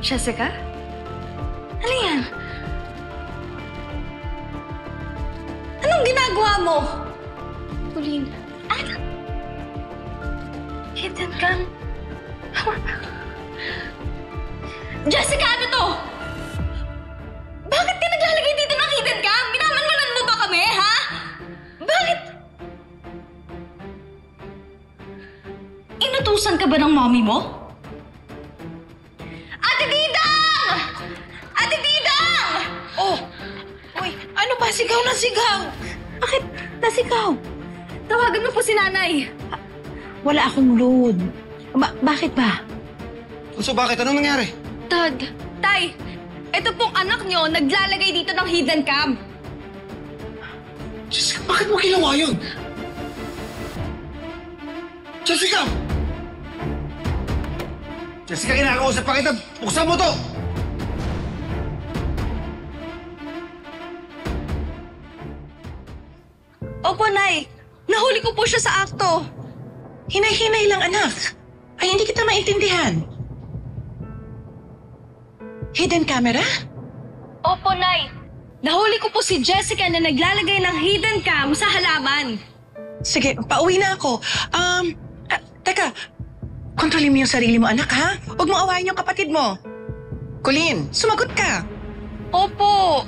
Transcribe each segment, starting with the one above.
Jessica? Ano yan? Anong ginagawa mo? Pauline. Ano? Hidden cam? Jessica, ano to? Bakit ka naglalagay dito ng hidden cam? Minamanmanan mo ba kami, ha? Bakit? Inutusan ka ba ng mommy mo? Ate Didang! Ate Didang! Oh! Uy, ano ba? Sigaw na sigaw! Bakit nasigaw? Tawagan mo po si nanay. Wala akong load. Bakit ba? So bakit? Anong nangyari? Dad, Tay, ito pong anak nyo naglalagay dito ng hidden cam. Jessica, bakit mo ginawa yun? Jessica! Jessica, kinakausap pa kita. Buksan mo to! Opo, Nay. Nahuli ko po siya sa akto. Hinay-hinay lang, anak. Ay, hindi kita maintindihan. Hidden camera? Opo, Nay. Nahuli ko po si Jessica na naglalagay ng hidden cam sa halaman. Sige, pauwi na ako. Teka. Kontrolin mo yung sarili mo, anak, ha? Huwag mo awayin yung kapatid mo. Colleen, sumagot ka. Opo.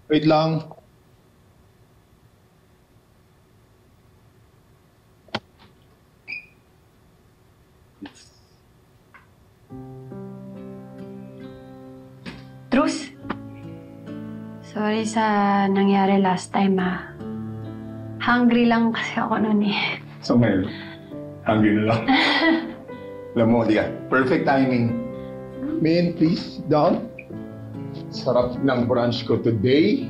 Wait lang. Truce? Sorry sa nangyari last time, ha. Hungry lang kasi ako noon eh. So ngayon, hungry na lang. Alam mo, di ka. Perfect timing. Min, please, down. Sarap ng brunch ko today.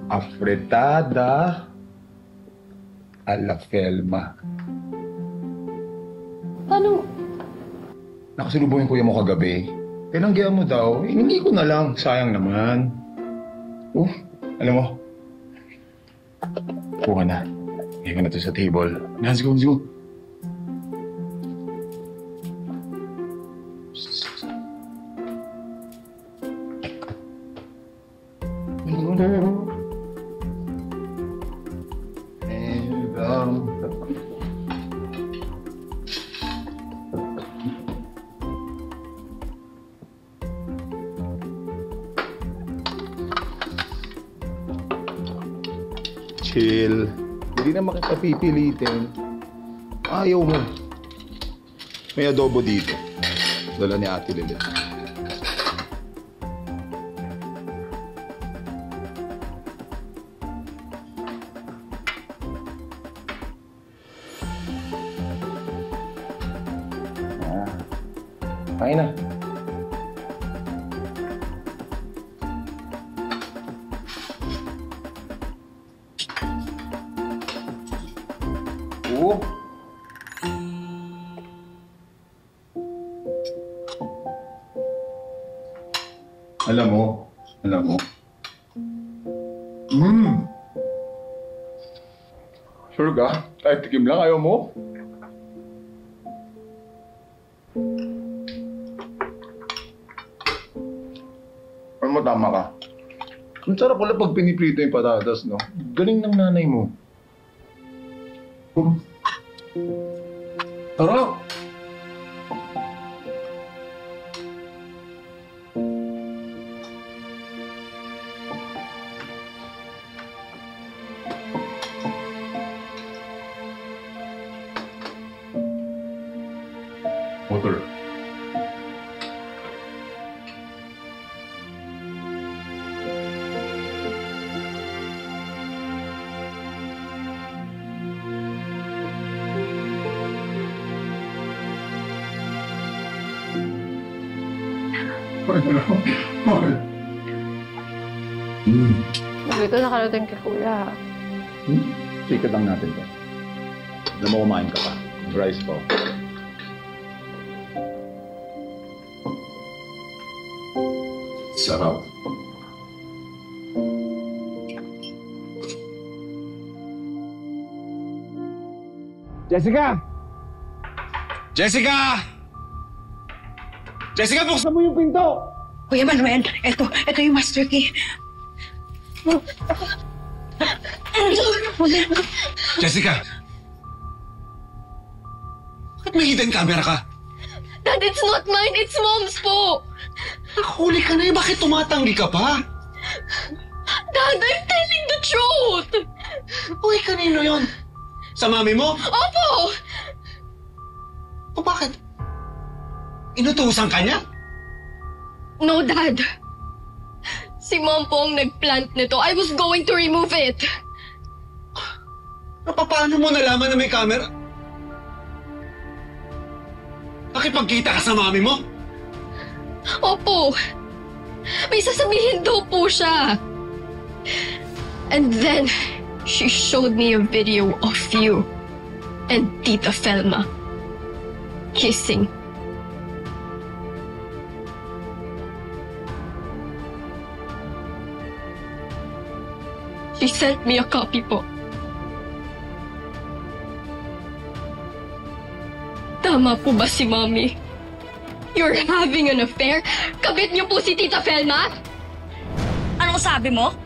Afritada alla Felma. Paano? Nakasalubong yung kuya mo kagabi. Tinanggihan mo daw. Hindi ko na lang. Sayang naman. Alam mo. Kuha na. Ngayon ka na to sa table. Let's go, let's go. Chill. Hindi naman kita pipilitin. Ayaw mo. May adobo dito. Dala ni Ate Lilit. Kain na. Oo. Alam mo. Sure ka? Kahit tikim lang, ayaw mo? Alam mo, tama ka. Ang sarap pala pag piniprito yung patatas, no? Galing ng nanay mo. Tara! Water. Dito nakarating kay Kuya. Sikat lang natin to. Alam mo, kumain ka pa. Rice po. Sarap. Jessica! Jessica! Jessica, buksan mo yung pinto! Kuya Manuel, eto yung master key. Jessica! Bakit may hidden camera ka? Dad, it's not mine. It's Mom's po. Nakahuli ka na eh. Bakit tumatanggi ka pa? Dad, I'm telling the truth. Uy, kanino yon? Sa mami mo? Opo. O bakit? Inutusan ka niya? No, Dad. Si Mom po ang nagplant nito. I was going to remove it. Paano mo nalaman na may camera? Nakipagkita ka sa mami mo? Opo. May sasabihin daw po siya. And then, she showed me a video of you and Tita Felma kissing. She sent me a copy po. Tama po ba si Mommy? You're having an affair? Kabit niyo po si Tita Felma? Anong sabi mo?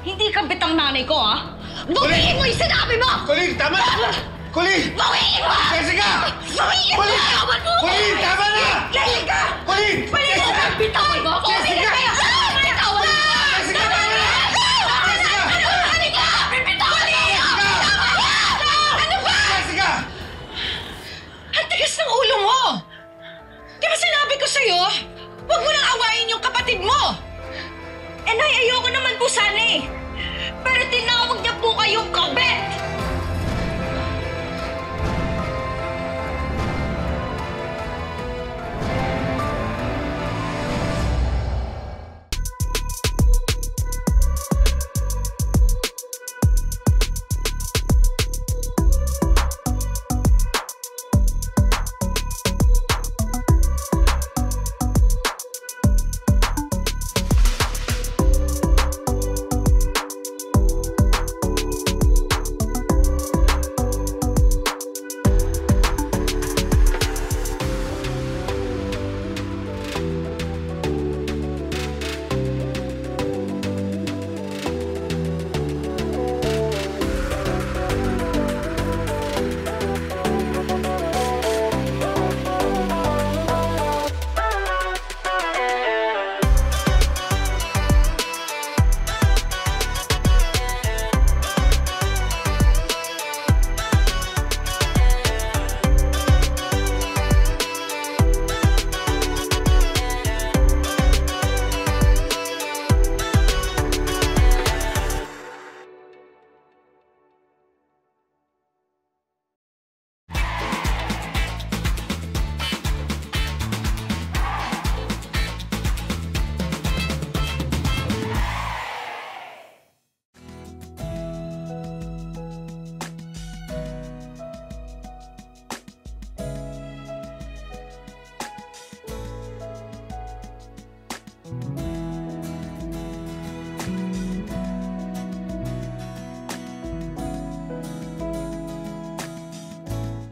Hindi kabit ang nanay ko, ah! Bawiin mo yung sinabi mo! Colleen, tama na! Colleen! Bawiin mo! Jessica! Bawiin mo! Colleen! Kawan mo! Colleen, tama na! Jessica! Colleen! Jessica! Bitawan mo ako! Jessica!